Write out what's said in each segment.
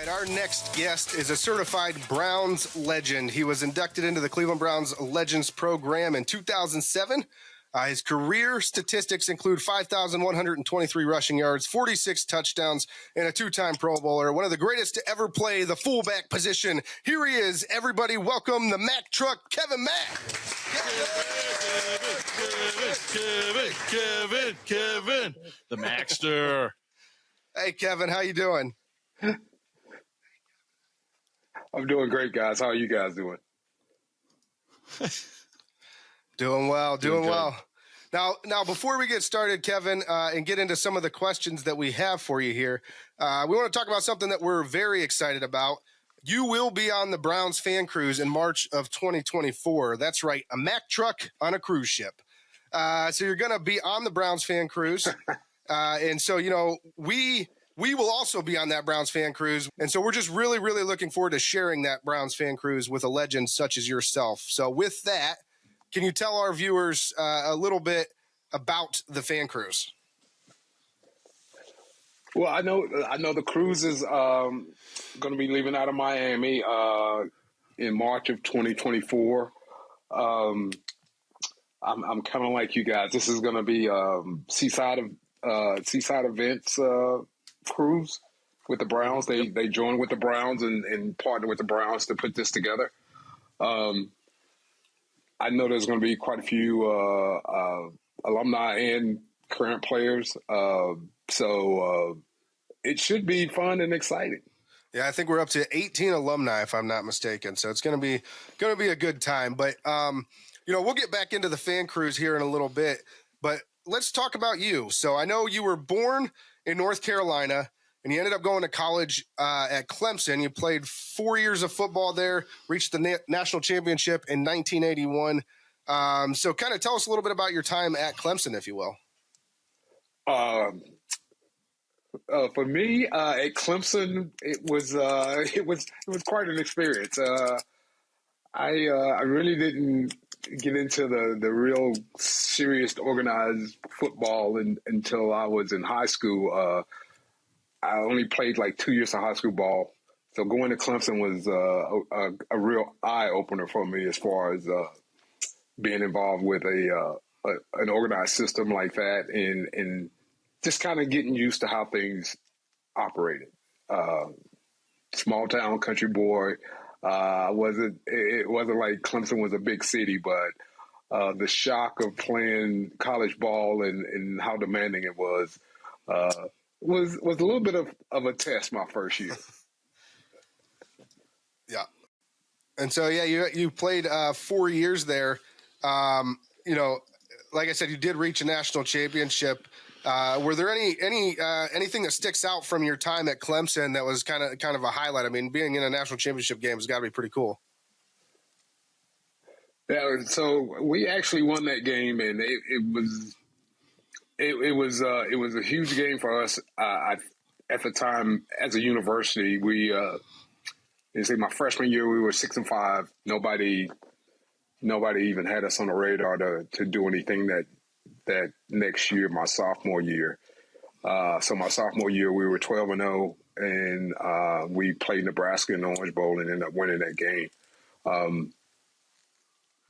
right, our next guest is a certified Browns legend. He was inducted into the Cleveland Browns Legends Program in 2007. His career statistics include 5,123 rushing yards, 46 touchdowns, and a two-time Pro Bowler. One of the greatest to ever play the fullback position. Here he is. Everybody welcome the Mack truck, Kevin Mack. Kevin, the Mackster. Hey, Kevin, how you doing? I'm doing great, guys. How are you guys doing? Doing well. Now, before we get started, Kevin, and get into some of the questions that we have for you here, we want to talk about something that we're very excited about. You will be on the Browns fan cruise in March of 2024. That's right, a Mack truck on a cruise ship. So you're going to be on the Browns fan cruise. And so, we will also be on that Browns fan cruise. And so we're just really, really looking forward to sharing that Browns fan cruise with a legend such as yourself. So with that, can you tell our viewers a little bit about the fan cruise? Well, I know the cruise is going to be leaving out of Miami in March of 2024. I'm kind of like you guys. This is going to be seaside events cruise with the Browns. They joined with the Browns and partnered with the Browns to put this together. I know there's going to be quite a few alumni and current players, so it should be fun and exciting. Yeah, I think we're up to 18 alumni, if I'm not mistaken. So it's going to be a good time. But we'll get back into the fan cruise here in a little bit. But let's talk about you. So I know you were born in North Carolina, and you ended up going to college at Clemson. You played 4 years of football there, reached the national championship in 1981. So kind of tell us a little bit about your time at Clemson, if you will. For me, at Clemson, it was quite an experience. I really didn't get into the real serious organized football until I was in high school. I only played like 2 years of high school ball. So going to Clemson was a real eye opener for me as far as being involved with an organized system like that and just kind of getting used to how things operated. Small town country boy. It wasn't like Clemson was a big city, but the shock of playing college ball and how demanding it was a little bit of a test my first year. Yeah. And so, you played 4 years there. Like I said, you did reach a national championship. Were there anything that sticks out from your time at Clemson that was kind of a highlight? I mean, being in a national championship game has got to be pretty cool. Yeah, so we actually won that game, and it was a huge game for us. At the time, as a university, my freshman year we were 6-5. Nobody even had us on the radar to do anything that next year, my sophomore year. So my sophomore year, we were 12-0, and we played Nebraska in the Orange Bowl and ended up winning that game.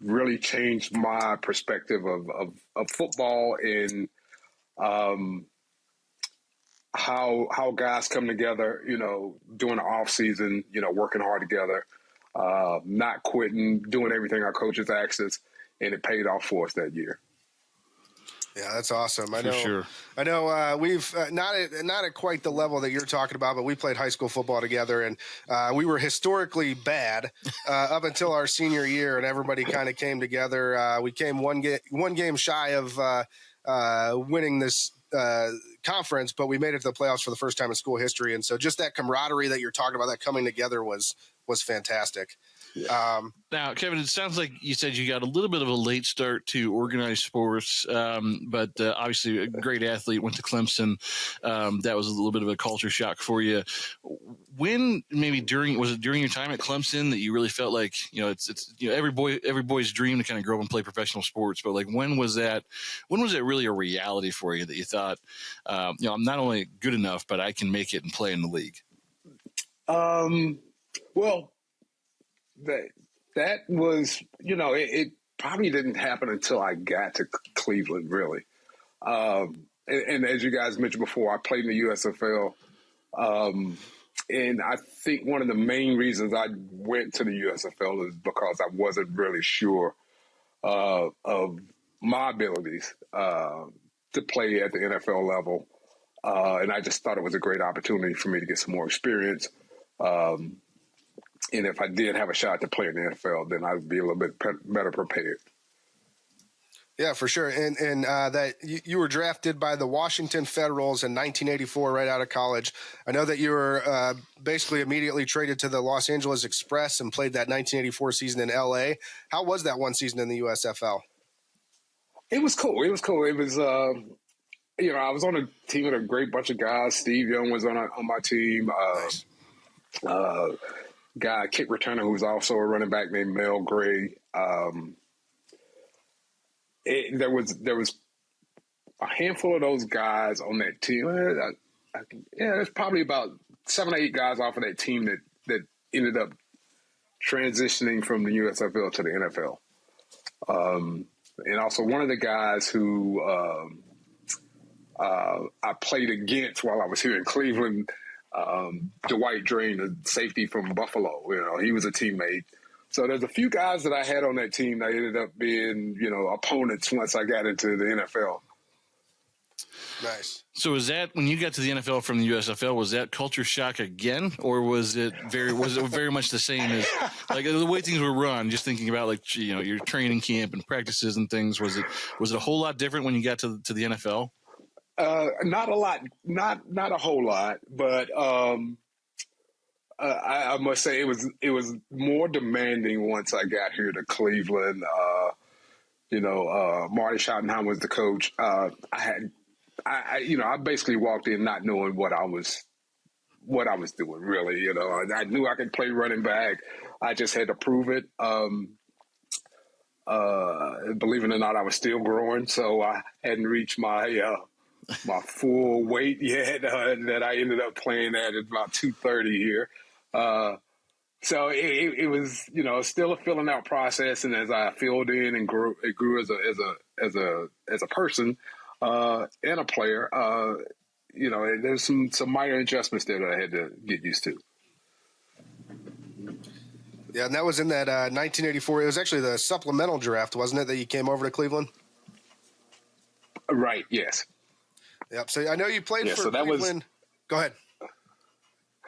Really changed my perspective of football and how guys come together, during the off season, working hard together, not quitting, doing everything our coaches asked us, and it paid off for us that year. Yeah, that's awesome. I know. For sure. I know we've not at quite the level that you're talking about, but we played high school football together, and we were historically bad up until our senior year, and everybody kind of came together. We came one game shy of winning this conference, but we made it to the playoffs for the first time in school history, and so just that camaraderie that you're talking about, that coming together was fantastic. Yeah. Now, Kevin, it sounds like you said you got a little bit of a late start to organized sports, but obviously a great athlete, went to Clemson. That was a little bit of a culture shock for you. When was it during your time at Clemson that you really felt like, it's every boy's dream to kind of grow up and play professional sports, but like when was that really a reality for you that you thought, I'm not only good enough, but I can make it and play in the league? Well, that was, it probably didn't happen until I got to Cleveland, really. And as you guys mentioned before, I played in the USFL. And I think one of the main reasons I went to the USFL is because I wasn't really sure of my abilities to play at the NFL level. And I just thought it was a great opportunity for me to get some more experience. And if I did have a shot to play in the NFL, then I'd be a little bit better prepared. Yeah, for sure. And that you were drafted by the Washington Federals in 1984, right out of college. I know that you were basically immediately traded to the Los Angeles Express and played that 1984 season in LA. How was that one season in the USFL? It was cool. It was, I was on a team with a great bunch of guys. Steve Young was on my team. Nice. Guy, kick returner, who was also a running back named Mel Gray. There was a handful of those guys on that team. There's probably about 7 or 8 guys off of that team that ended up transitioning from the USFL to the NFL. And also one of the guys who I played against while I was here in Cleveland, Dwight Drain, the safety from Buffalo. He was a teammate. So there's a few guys that I had on that team that ended up being, opponents once I got into the NFL. Nice. So was that when you got to the NFL from the USFL? Was that culture shock again, or was it very much the same as like the way things were run? Just thinking about your training camp and practices and things. Was it a whole lot different when you got to the NFL? Not a lot, not a whole lot, but I must say it was more demanding once I got here to Cleveland. Marty Schottenheimer was the coach. I basically walked in not knowing what I was doing, really. I knew I could play running back. I just had to prove it. Believe it or not, I was still growing, so I hadn't reached my full weight yet. That I ended up playing at about 230 here. So it was, still a filling out process, and as I filled in and grew as a person and a player, there's some minor adjustments there that I had to get used to. Yeah, and that was in that 1984. It was actually the supplemental draft, wasn't it, that you came over to Cleveland? Right. Yes. Yep. So I know you played for Cleveland. Go ahead.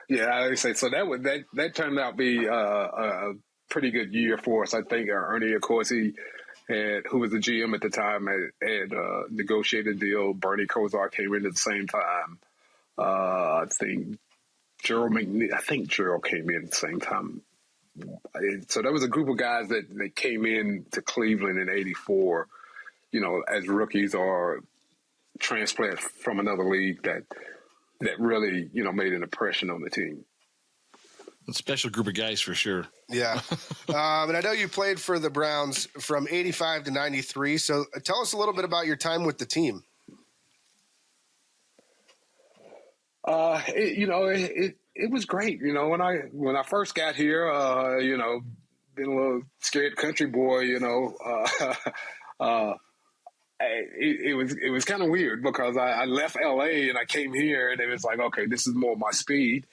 Yeah, I would say so. That turned out to be a pretty good year for us. I think Ernie Accorsi, who was the GM at the time, had negotiated a deal. Bernie Kosar came in at the same time. I think Gerald came in at the same time. So there was a group of guys that came in to Cleveland in '84, as rookies or transplants from another league that really, made an impression on the team. A special group of guys for sure. Yeah. And I know you played for the Browns from 85 to 93. So tell us a little bit about your time with the team. It was great. When I first got here, being a little scared country boy, it was kind of weird because I left LA and I came here and it was like, okay, this is more my speed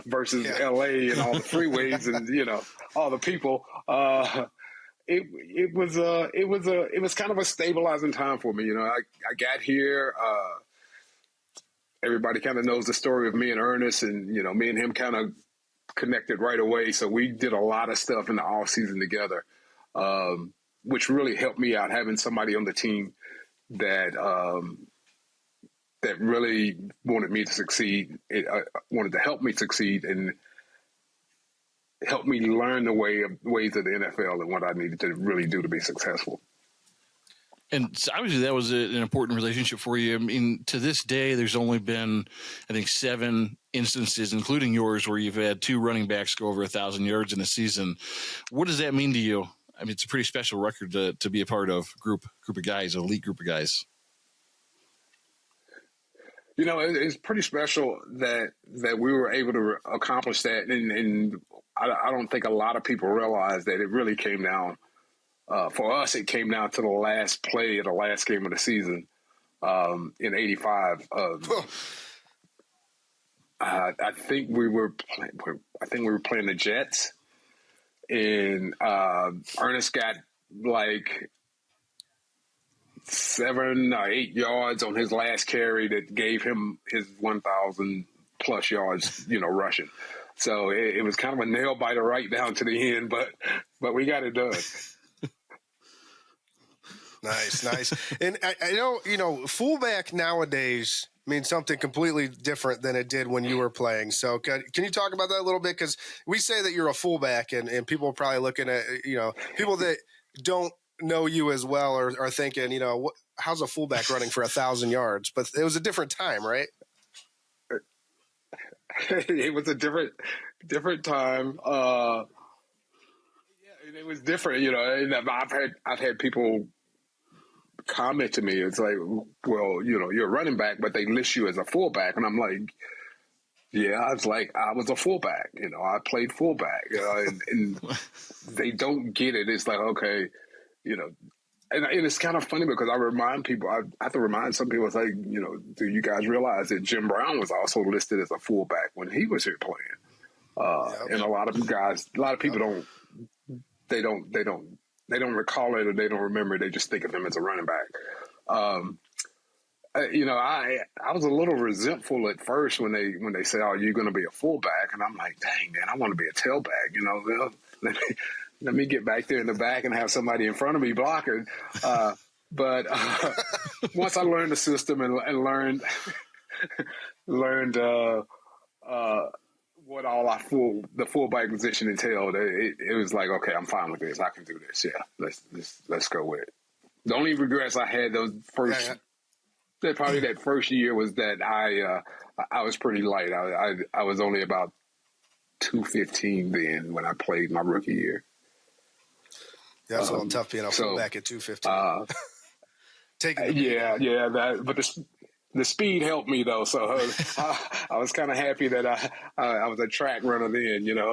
versus LA and all the freeways and all the people. It was kind of a stabilizing time for me. I got here. Everybody kind of knows the story of me and Ernest, and me and him kind of connected right away. So we did a lot of stuff in the off season together. Which really helped me out, having somebody on the team that really wanted me to succeed, wanted to help me succeed, and help me learn the ways of the NFL and what I needed to really do to be successful. And so obviously that was an important relationship for you. I mean, to this day, there's only been, I think, 7 instances, including yours, where you've had 2 running backs go over 1,000 yards in a season. What does that mean to you? I mean, it's a pretty special record to be a part of. Group of guys, elite group of guys. it's pretty special that we were able to accomplish that, and I don't think a lot of people realize that it really came down. For us, it came down to the last play of the last game of the season in '85. I think we were playing the Jets, and Ernest got like 7 or 8 yards on his last carry that gave him his 1,000 plus yards, rushing. So it was kind of a nail biter right down to the end, but we got it done. Nice. And I know, fullback nowadays means something completely different than it did when you were playing. So can you talk about that a little bit? Because we say that you're a fullback, and people are probably looking at, people that don't know you as well are thinking, how's a fullback running for 1,000 yards? But it was a different time, right? It was a different time. It was different, and I've had people comment to me. It's like, well, you're a running back, but they list you as a fullback, and I'm like, yeah, I was a fullback. I played fullback. And they don't get it. It's like, okay, and it's kind of funny because I remind people. I have to remind some people. It's like, do you guys realize that Jim Brown was also listed as a fullback when he was here playing? And a lot of people don't. They don't recall it, or they don't remember. They just think of him as a running back. I was a little resentful at first when they said, "Oh, you're going to be a fullback," and I'm like, "Dang, man, I want to be a tailback." Let me get back there in the back and have somebody in front of me blocking. But once I learned the system and learned what all the fullback position entailed, it was like, okay, I'm fine with this. I can do this. Yeah, let's go with it. The only regrets I had that first year was that I was pretty light. I was only about 215 then when I played my rookie year. That's a little tough being a fullback at 215. But the speed helped me though, so I was kind of happy that I was a track runner then, Yeah.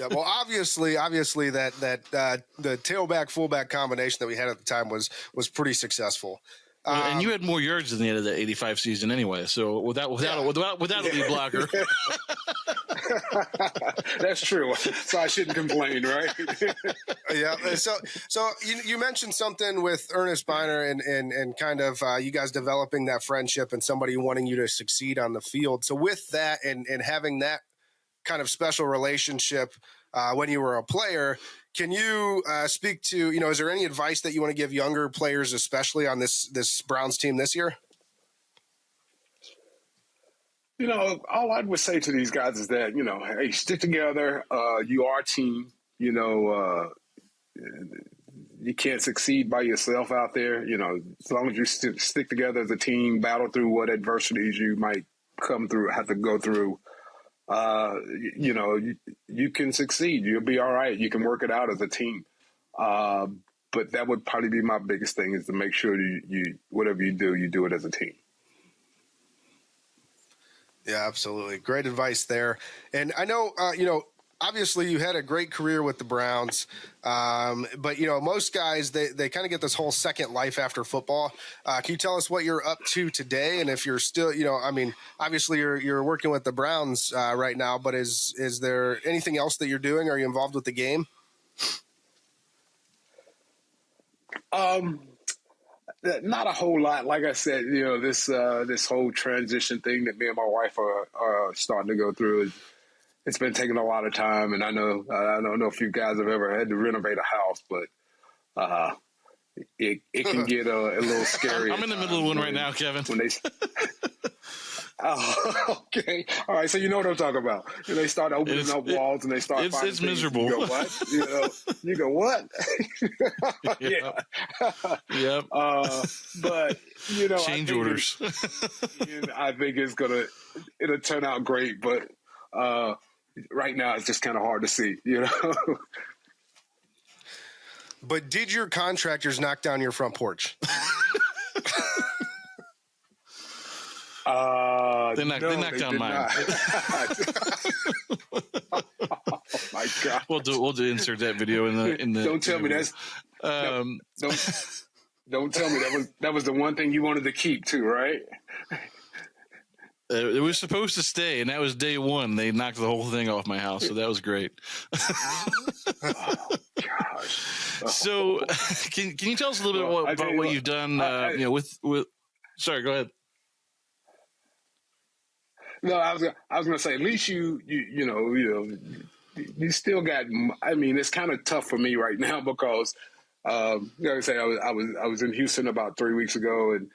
Well, obviously, that the tailback fullback combination that we had at the time was pretty successful. And you had more yards than the end of the '85 season anyway. So without a lead blocker. That's true. So I shouldn't complain, right? Yeah. So you mentioned something with Ernest Biner and kind of you guys developing that friendship and somebody wanting you to succeed on the field. So with that and having that kind of special relationship when you were a player, can you speak to, is there any advice that you want to give younger players, especially on this Browns team this year? All I would say to these guys is that, hey, stick together. You are a team. You can't succeed by yourself out there. As long as you stick together as a team, battle through what adversities you might have to go through. You can succeed. You'll be all right. You can work it out as a team. But that would probably be my biggest thing, is to make sure you whatever you do it as a team. Yeah, absolutely. Great advice there. And I know, obviously you had a great career with the Browns, but, most guys, they kind of get this whole second life after football. Can you tell us what you're up to today? And if you're still, obviously you're working with the Browns right now, but is there anything else that you're doing? Are you involved with the game? Not a whole lot. Like I said, this whole transition thing that me and my wife are starting to go through, it's been taking a lot of time. And I don't know if you guys have ever had to renovate a house, but it can get a little scary. I'm in the middle of one right now, Kevin. Oh, okay. All right. So you know what I'm talking about. They start opening up walls and they start. It's miserable. You go, what? You go, what? Yeah. Yep. But change orders. I think it'll turn out great. But right now it's just kind of hard to see. But did your contractors knock down your front porch? They knocked down mine. Oh my God! We'll insert that video in the. Don't tell me that's. Don't tell me that was the one thing you wanted to keep too, right? It was supposed to stay, and that was day one. They knocked the whole thing off my house, so that was great. Oh gosh! So, can you tell us a little bit about what you've done? With. Sorry, go ahead. No, I was going to say, at least you still got. I mean, it's kind of tough for me right now because, like I say, I was in Houston about 3 weeks ago, and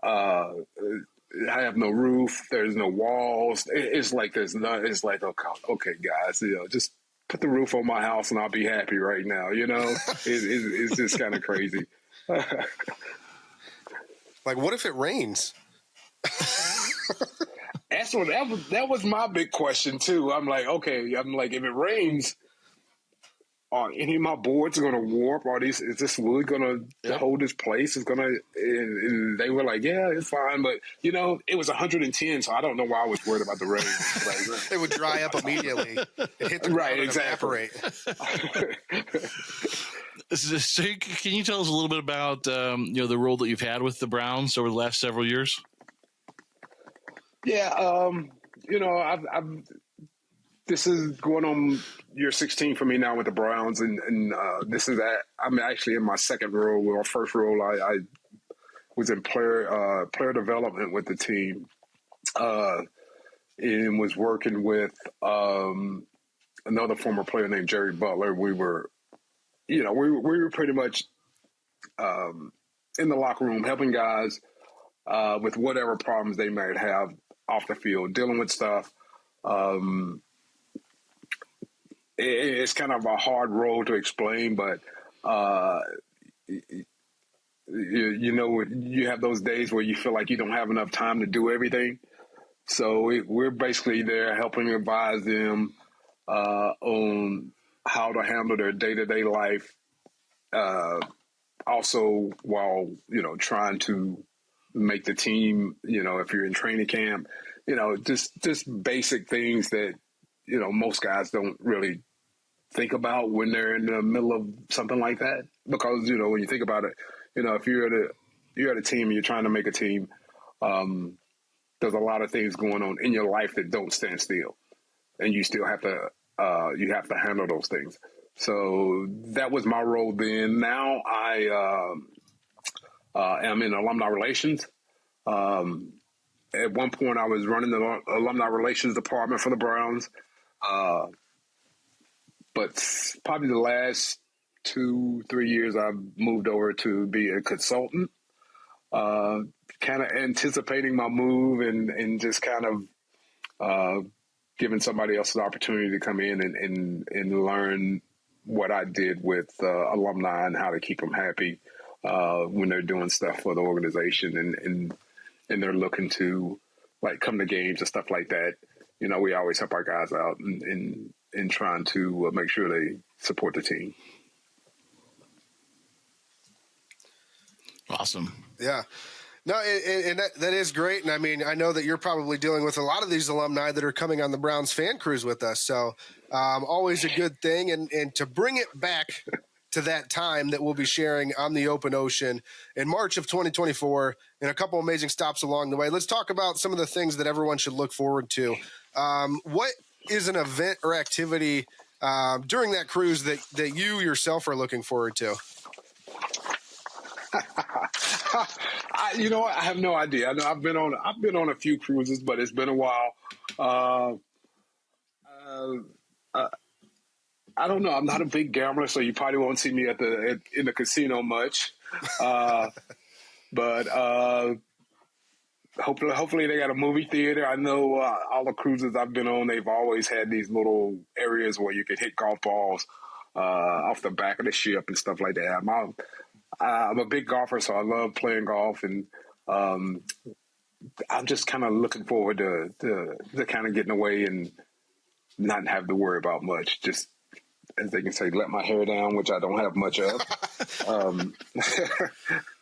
I have no roof. There's no walls. It's like there's none. It's like, okay, guys, just put the roof on my house and I'll be happy right now. It's just kind of crazy. Like, what if it rains? That was my big question too. I'm like, if it rains, are any of my boards going to warp? Is this wood going to hold its place? And they were like, yeah, it's fine. But, it was 110, so I don't know why I was worried about the rain. It would dry up immediately. It hit the ground and evaporate. So can you tell us a little bit about, the role that you've had with the Browns over the last several years? Yeah, this is going on year 16 for me now with the Browns, and this is I'm actually in my second role. Well, first role, I was in player development with the team, and was working with another former player named Jerry Butler. We were pretty much in the locker room helping guys with whatever problems they might have off the field, dealing with stuff. It's kind of a hard role to explain, but you have those days where you feel like you don't have enough time to do everything. So we're basically there helping advise them on how to handle their day-to-day life. Also, while trying to make the team, if you're in training camp, just basic things that most guys don't really think about when they're in the middle of something like that. Because when you think about it, if you're at a team and you're trying to make a team, there's a lot of things going on in your life that don't stand still, and you still have to handle those things. So that was my role then. Now I am in alumni relations. At one point, I was running the alumni relations department for the Browns. But probably the last 2-3 years, I've moved over to be a consultant, kind of anticipating my move and just kind of giving somebody else an opportunity to come in and learn what I did with alumni and how to keep them happy when they're doing stuff for the organization and they're looking to come to games and stuff like that. We always help our guys out in trying to make sure they support the team. Awesome. Yeah. No, and that is great. And I mean, I know that you're probably dealing with a lot of these alumni that are coming on the Browns fan cruise with us. So always a good thing. And to bring it back to that time that we'll be sharing on the open ocean in March of 2024 and a couple amazing stops along the way, let's talk about some of the things that everyone should look forward to. What is an event or activity during that cruise that you yourself are looking forward to? I have no idea. I know I've been on a few cruises, but it's been a while. I don't know. I'm not a big gambler, so you probably won't see me in the casino much. But hopefully they got a movie theater. I know all the cruises I've been on, they've always had these little areas where you could hit golf balls off the back of the ship and stuff like that. I'm a big golfer, so I love playing golf, and I'm just kind of looking forward to kind of getting away and not have to worry about much. Just as they can say, let my hair down, which I don't have much of.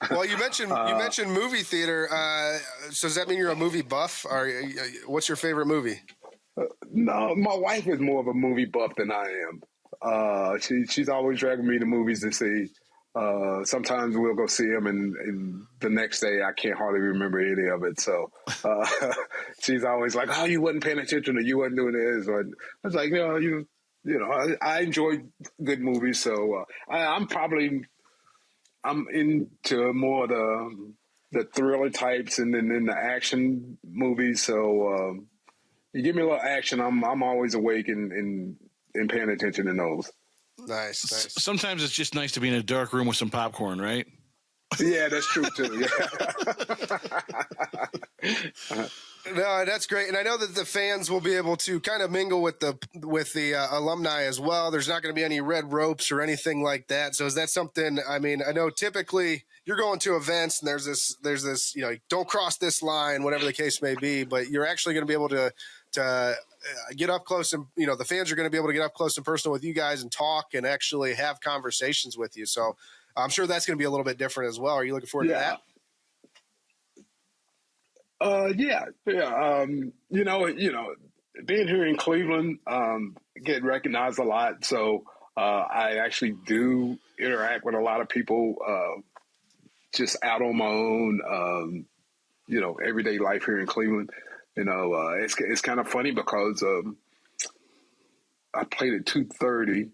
Well, you mentioned movie theater. So does that mean you're a movie buff? Or what's your favorite movie? No, my wife is more of a movie buff than I am. She's always dragging me to movies to see. Sometimes we'll go see them, and the next day I can't hardly remember any of it. So she's always like, "Oh, you wasn't paying attention, or you wasn't doing this." Or I was like, "No, I enjoy good movies, so I'm into more of the thriller types, and then the action movies. So you give me a little action, I'm always awake and paying attention to those." Nice. Sometimes it's just nice to be in a dark room with some popcorn, right? Yeah, that's true too. Yeah. No, that's great, and I know that the fans will be able to kind of mingle with the alumni as well. There's not going to be any red ropes or anything like that. So is that something? I mean, I know typically you're going to events and there's this don't cross this line, whatever the case may be, but you're actually going to be able to get up close, and the fans are going to be able to get up close and personal with you guys and talk and actually have conversations with you. So I'm sure that's going to be a little bit different as well. Are you looking forward to that? Yeah. Being here in Cleveland, get recognized a lot. So I actually do interact with a lot of people just out on my own, everyday life here in Cleveland. It's kind of funny because I played at 230.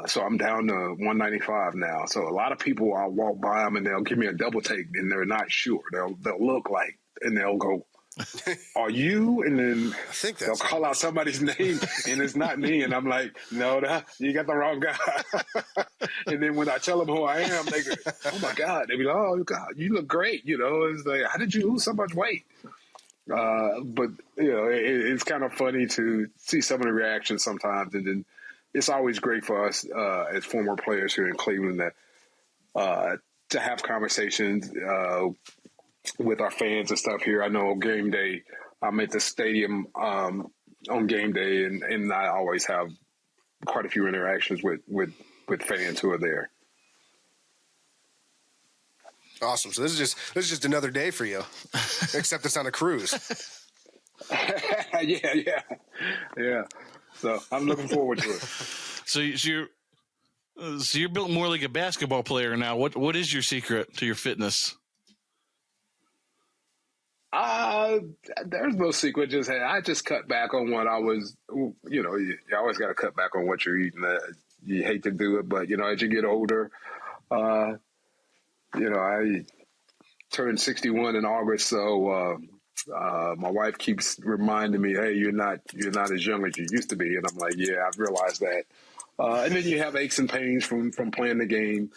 So I'm down to 195 now. So a lot of people, I'll walk by them and they'll give me a double take and they're not sure. They'll look like, and they'll go, "Are you?" And then I think they'll call out somebody's name and it's not me. And I'm like, "No, you got the wrong guy." And then when I tell them who I am, they go, "Oh my God." They be like, "Oh God, you look great." It's like, "How did you lose so much weight?" But it's kind of funny to see some of the reactions sometimes, and then it's always great for us as former players here in Cleveland to have conversations with our fans and stuff here. I know game day, I'm at the stadium on game day, and I always have quite a few interactions with fans who are there. Awesome. So this is just another day for you, except it's on a cruise. Yeah. So I'm looking forward to it. So you're built more like a basketball player now. What is your secret to your fitness? There's no secret. I just cut back on what I was. You always got to cut back on what you're eating. You hate to do it, but as you get older, I turned 61 in August, so my wife keeps reminding me, "Hey, you're not as young as you used to be," and I'm like, "Yeah, I've realized that." And then you have aches and pains from playing the game.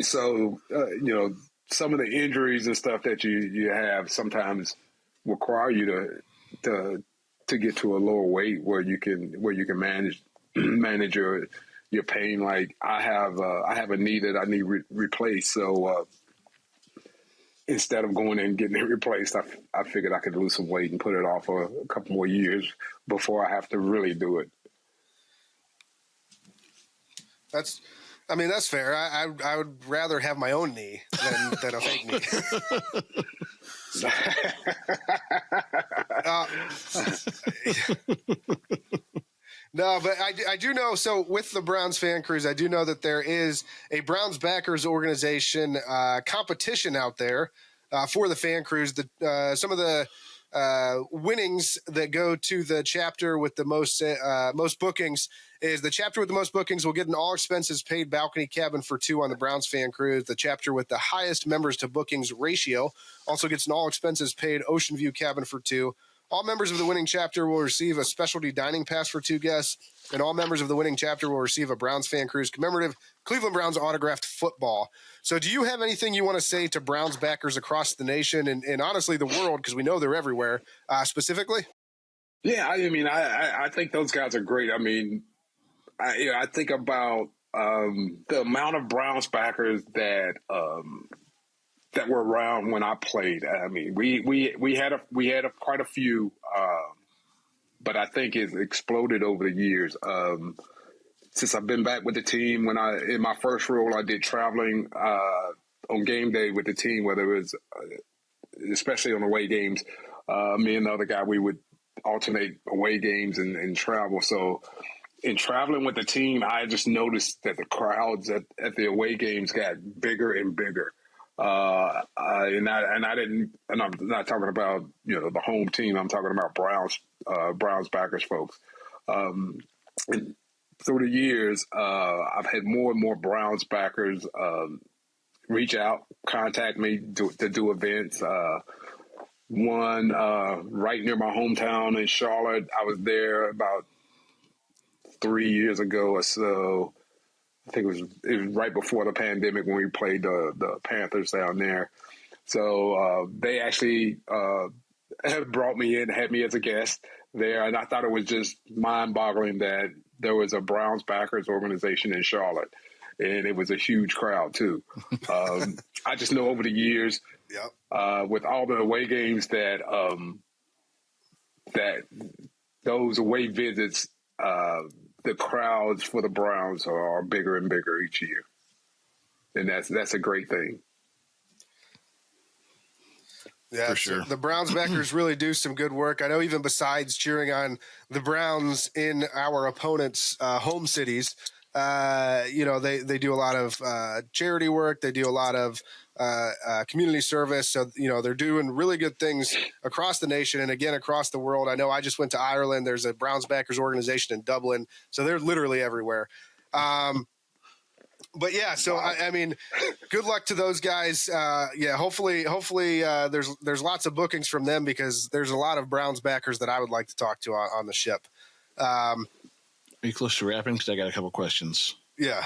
So some of the injuries and stuff that you have sometimes require you to get to a lower weight where you can manage your pain. Like I have a knee that I need replaced, so instead of going and getting it replaced, I figured I could lose some weight and put it off for a couple more years before I have to really do it. That's fair. I would rather have my own knee than a fake knee. No, but I do know. So with the Browns fan cruise, I do know that there is a Browns backers organization competition out there for the fan cruise. Some of the winnings that go to the chapter with the most bookings is the chapter with the most bookings will get an all expenses paid balcony cabin for two on the Browns fan cruise. The chapter with the highest members to bookings ratio also gets an all expenses paid ocean view cabin for two. All members of the winning chapter will receive a specialty dining pass for two guests, and all members of the winning chapter will receive a Browns fan cruise commemorative Cleveland Browns autographed football. So do you have anything you want to say to Browns backers across the nation and honestly the world, because we know they're everywhere, specifically? Yeah, I think those guys are great. I think about the amount of Browns backers that were around when I played. We had quite a few but I think it's exploded over the years. Since I've been back with the team, in my first role, I did traveling on game day with the team, whether it was especially on away games. Me and the other guy, we would alternate away games and travel. So in traveling with the team, I just noticed that the crowds at the away games got bigger and bigger. And I'm not talking about, the home team. I'm talking about Browns backers folks. And through the years, I've had more and more Browns backers reach out, contact me to do events. One right near my hometown in Charlotte. I was there about 3 years ago or so. I think it was right before the pandemic when we played the Panthers down there. So they actually had brought me in, had me as a guest there, and I thought it was just mind-boggling that there was a Browns backers organization in Charlotte, and it was a huge crowd too. I just know over the years, with all the away games that those away visits, the crowds for the Browns are bigger and bigger each year, and that's a great thing. Yeah, for sure. The Browns backers really do some good work. I know even besides cheering on the Browns in our opponents' home cities, they do a lot of charity work. They do a lot of community service. So, they're doing really good things across the nation and, again, across the world. I know I just went to Ireland. There's a Browns backers organization in Dublin. So they're literally everywhere. But yeah, so I mean, good luck to those guys. Hopefully, there's lots of bookings from them because there's a lot of Browns backers that I would like to talk to on the ship. Are you close to wrapping? Because I got a couple questions. Yeah.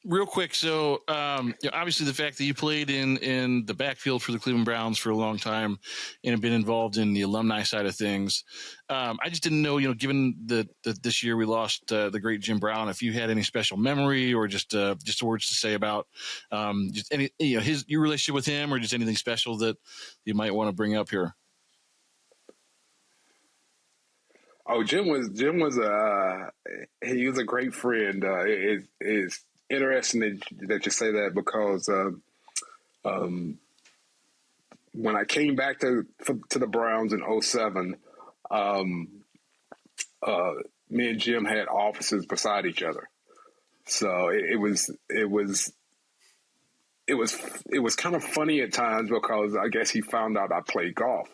Real quick. So, obviously the fact that you played in the backfield for the Cleveland Browns for a long time and have been involved in the alumni side of things. I just didn't know, given that this year we lost the great Jim Brown, if you had any special memory or just words to say about just any, your relationship with him or just anything special that you might want to bring up here. Oh, Jim was he was a great friend. It's interesting that you say that because when I came back to the Browns in 2007, me and Jim had offices beside each other. So it was kind of funny at times because I guess he found out I played golf.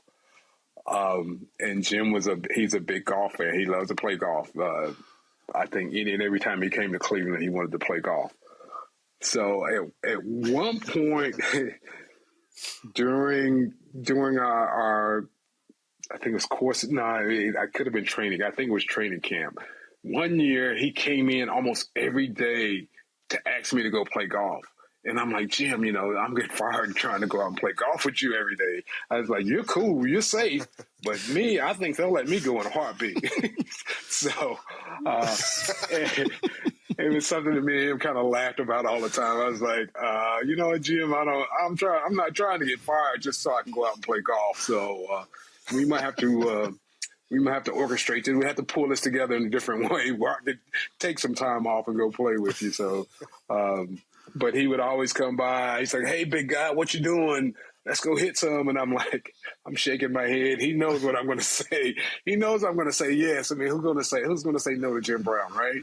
And Jim he's a big golf fan. He loves to play golf. I think any and every time he came to Cleveland, he wanted to play golf. So at one point during our I think it was course. No, I could have been training. I think it was training camp. One year he came in almost every day to ask me to go play golf. And I'm like, Jim, I'm getting fired trying to go out and play golf with you every day. I was like, you're cool, you're safe. But me, I think they'll let me go in a heartbeat. So it was something that me and him kind of laughed about all the time. I was like, you know what, Jim, I'm not trying to get fired just so I can go out and play golf. So we might have to orchestrate it. We have to pull this together in a different way. Where I could take some time off and go play with you. So, but he would always come by. He's like, "Hey, big guy, what you doing? Let's go hit some." And I'm like, I'm shaking my head. He knows what I'm going to say. He knows I'm going to say yes. I mean, who's going to say no to Jim Brown, right?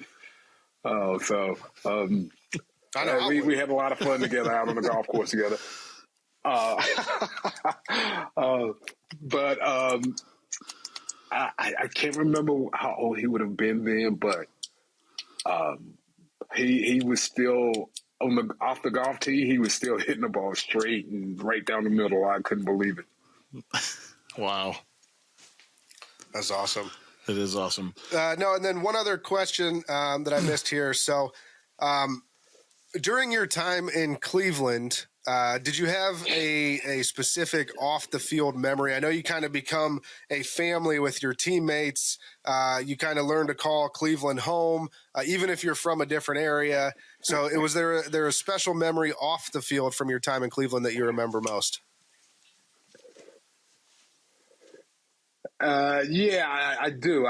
Oh, so we had a lot of fun together out on the golf course together. But I can't remember how old he would have been then, but he was still off the golf tee. He was still hitting the ball straight and right down the middle. I couldn't believe it. Wow, That's awesome. It is awesome. No, and then one other question that I missed here. So, during your time in Cleveland, did you have a specific off the field memory? I know you kind of become a family with your teammates. You kind of learn to call Cleveland home, even if you're from a different area. So was there a special memory off the field from your time in Cleveland that you remember most? Yeah, I do.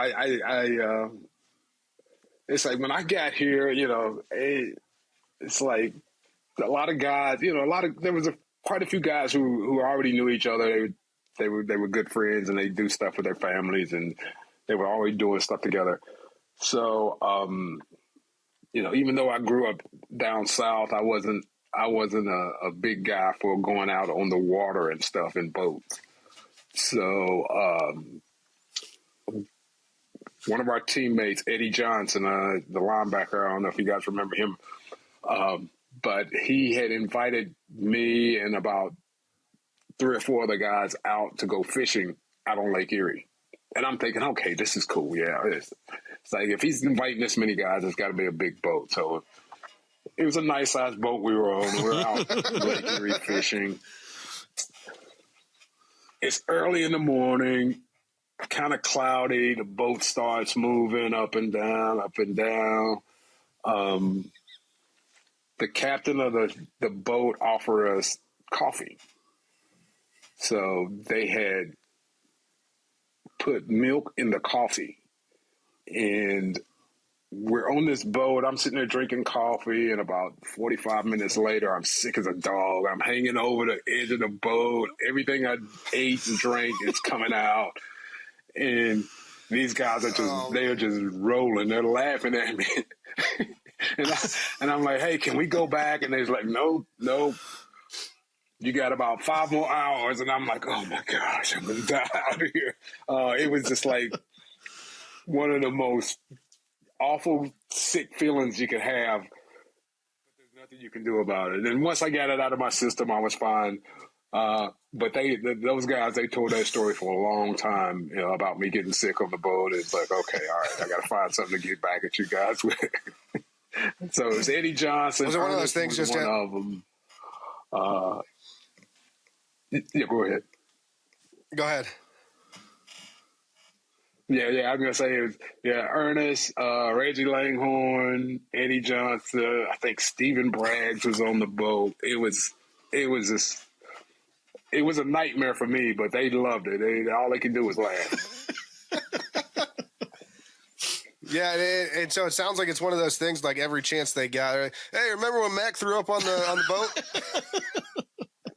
It's like when I got here, it's like a lot of guys, there was quite a few guys who already knew each other. They were good friends, and they do stuff with their families, and they were always doing stuff together. So, even though I grew up down south, I wasn't a big guy for going out on the water and stuff in boats. So, one of our teammates, Eddie Johnson, the linebacker, I don't know if you guys remember him, but he had invited me and about 3 or 4 other guys out to go fishing out on Lake Erie. And I'm thinking, okay, this is cool. Yeah, it's like if he's inviting this many guys, it's got to be a big boat. So it was a nice sized boat we were on. We were out Lake Erie fishing. It's early in the morning, kind of cloudy. The boat starts moving up and down, up and down. The captain of the boat offered us coffee. So they had put milk in the coffee. And we're on this boat. I'm sitting there drinking coffee, and about 45 minutes later, I'm sick as a dog. I'm hanging over the edge of the boat. Everything I ate and drank is coming out. And these guys they're just rolling. They're laughing at me. and I'm like, hey, can we go back? And they're like, no. You got about 5 more hours. And I'm like, oh my gosh, I'm going to die out here. It was just like one of the most awful, sick feelings you could have. But there's nothing you can do about it. And once I got it out of my system, I was fine. But those guys, they told that story for a long time, about me getting sick on the boat. It's like, okay, all right, I got to find something to get back at you guys with. So it's Eddie Johnson. Was it one of those things? Just one of them. Yeah, go ahead. Go ahead. Yeah, I'm gonna say it was Ernest, Reggie Langhorne, Eddie Johnson. I think Stephen Braggs was on the boat. It was a nightmare for me, but they loved it. All they could do was laugh. Yeah, and so it sounds like it's one of those things. Like every chance they got, like, hey, remember when Mack threw up on the boat?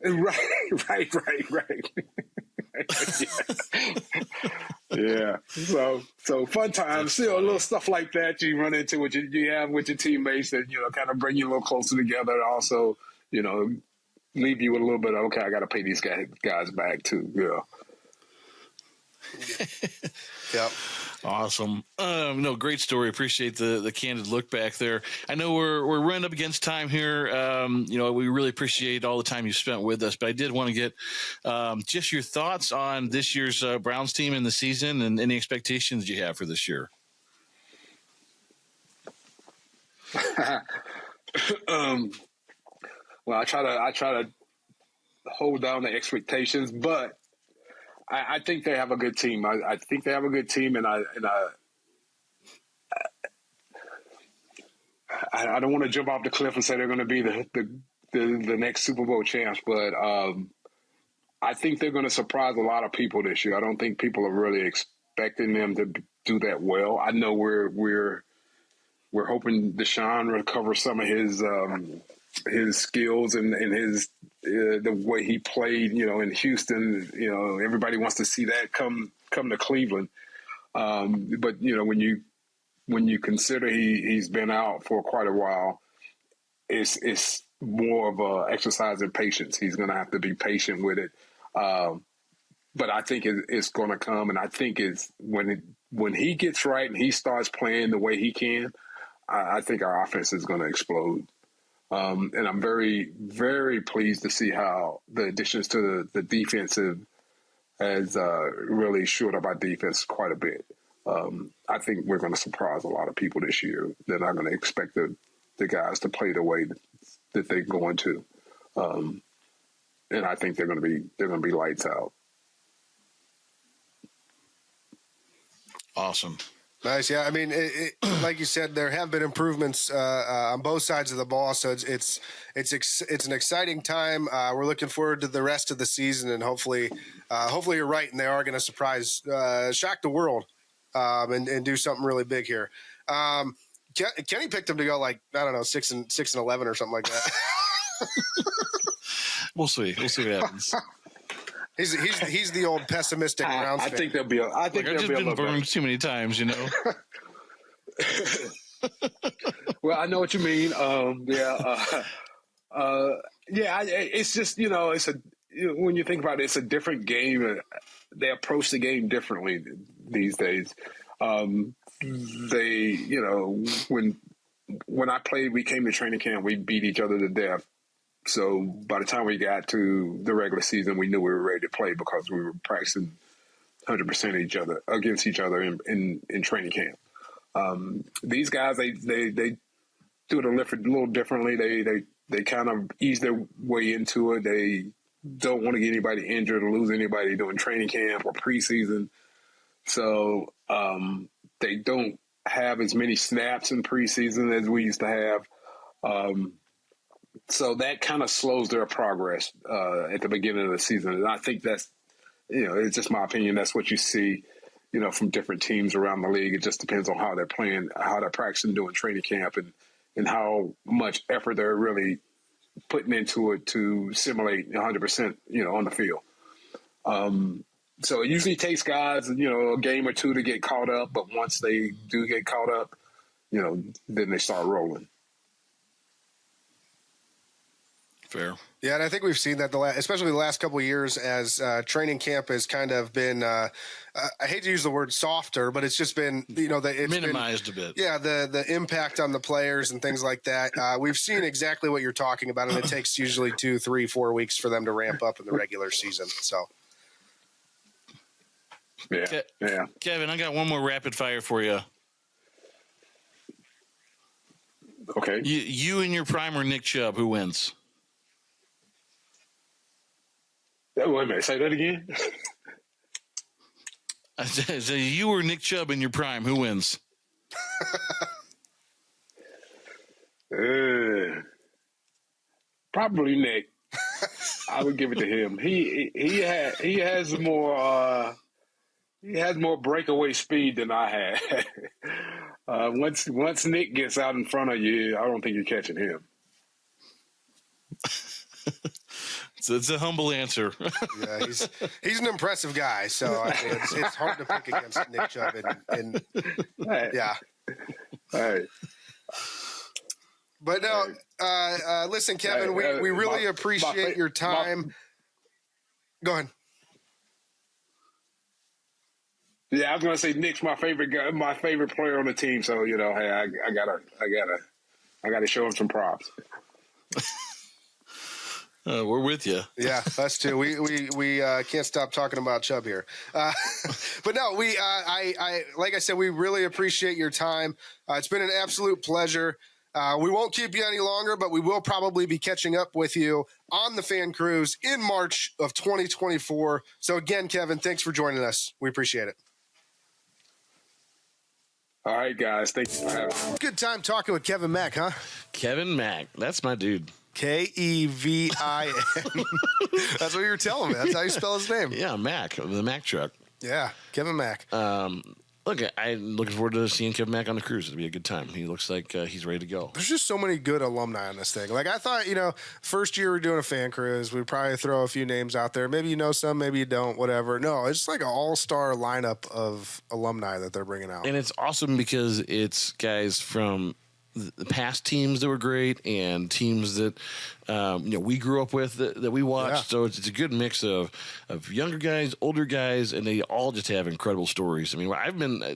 Right. Yeah. So fun times. Still, little stuff like that you run into with you have with your teammates that kind of bring you a little closer together. Also, leave you with a little bit of, okay, I got to pay these guys back too. Yeah. Yep. Awesome. No, great story. Appreciate the candid look back there. I know we're running up against time here. We really appreciate all the time you spent with us, but I did want to get just your thoughts on this year's Browns team in the season and any expectations you have for this year. Well, I try to hold down the expectations, but I think they have a good team. I think they have a good team, and I don't want to jump off the cliff and say they're going to be the next Super Bowl champs, but I think they're going to surprise a lot of people this year. I don't think people are really expecting them to do that well. I know we're hoping Deshaun recovers some of his skills and his the way he played, in Houston. Everybody wants to see that come to Cleveland. But when you consider he's been out for quite a while, it's more of a exercise in patience. He's going to have to be patient with it. But I think it's going to come, and I think it's when he gets right and he starts playing the way he can, I think our offense is going to explode. And I'm very, very pleased to see how the additions to the defensive has really shored up our defense quite a bit. I think we're going to surprise a lot of people this year. They're not going to expect the guys to play the way that they're going to, and I think they're going to be lights out. Awesome. Nice. Yeah. I mean, like you said, there have been improvements on both sides of the ball. So it's an exciting time. We're looking forward to the rest of the season, and hopefully you're right, and they are going to shock the world, and do something really big here. Kenny picked him to go like, I don't know, 6-11 or something like that. We'll see what happens. He's the old pessimistic Browns fan. I think there'll be I've just been burned too many times, you know. Well, I know what you mean. It's just, you know, when you think about it, it's a different game. They approach the game differently these days. You know, when I played, we came to training camp, we beat each other to death. So by the time we got to the regular season, we knew we were ready to play because we were practicing 100% against each other in training camp. These guys, they do it a little differently. They kind of ease their way into it. They don't want to get anybody injured or lose anybody during training camp or preseason. So they don't have as many snaps in preseason as we used to have. So that kind of slows their progress at the beginning of the season. And I think that's, you know, it's just my opinion. That's what you see, you know, from different teams around the league. It just depends on how they're playing, how they're practicing doing training camp, and how much effort they're really putting into it to simulate 100%, you know, on the field. So it usually takes guys, you know, a game or two to get caught up. But once they do get caught up, you know, then they start rolling. Fair. Yeah, and I think we've seen that especially the last couple of years as training camp has kind of been, I hate to use the word softer, but it's just been, you know, it's minimized a bit. Yeah, the impact on the players and things like that. We've seen exactly what you're talking about, and it takes usually 2, 3, 4 weeks for them to ramp up in the regular season. So, yeah. Kevin, I got one more rapid fire for you. Okay. You in your prime or Nick Chubb, who wins? Wait a minute, say that again. I said, you or Nick Chubb in your prime, who wins? Probably Nick. I would give it to him. He has more breakaway speed than I had. Once Nick gets out in front of you, I don't think you're catching him. It's a humble answer. Yeah, he's an impressive guy. So I mean, it's hard to pick against Nick Chubb. Yeah. All right. But no, listen, Kevin, we really appreciate your time. Go ahead. Yeah, I was gonna say Nick's my favorite guy, my favorite player on the team. So you know, hey, I gotta show him some props. We're with you. Yeah, us too. We can't stop talking about Chubb here. But no, I like I said, we really appreciate your time. It's been an absolute pleasure. We won't keep you any longer, but we will probably be catching up with you on the Fan Cruise in March of 2024. So again, Kevin, thanks for joining us. We appreciate it. All right, guys. Thank you for having me. Good time talking with Kevin Mack, huh? Kevin Mack. That's my dude. Kevin. That's what you were telling me. That's how you spell his name. Yeah, Mack, the Mack truck. Yeah, Kevin Mack. Look, I'm looking forward to seeing Kevin Mack on the cruise. It'll be a good time. He looks like he's ready to go. There's just so many good alumni on this thing. Like, I thought, you know, first year we're doing a fan cruise, we'd probably throw a few names out there. Maybe you know some, maybe you don't, whatever. No, it's just like an all-star lineup of alumni that they're bringing out. And it's awesome because it's guys from the past teams that were great and teams that we grew up with that we watched. Yeah. So it's a good mix of younger guys, older guys, and they all just have incredible stories. I mean,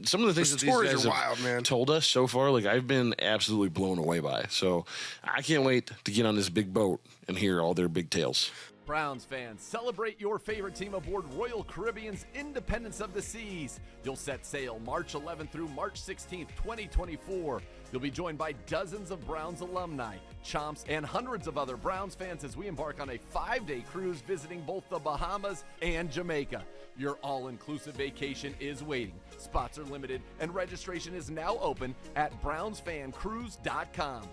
some of the things that these guys have told us so far, like I've been absolutely blown away by. So I can't wait to get on this big boat and hear all their big tales. Browns fans, celebrate your favorite team aboard Royal Caribbean's Independence of the Seas. You'll set sail March 11th through March 16th, 2024. You'll be joined by dozens of Browns alumni, chomps, and hundreds of other Browns fans as we embark on a 5-day cruise visiting both the Bahamas and Jamaica. Your all-inclusive vacation is waiting. Spots are limited, and registration is now open at brownsfancruise.com.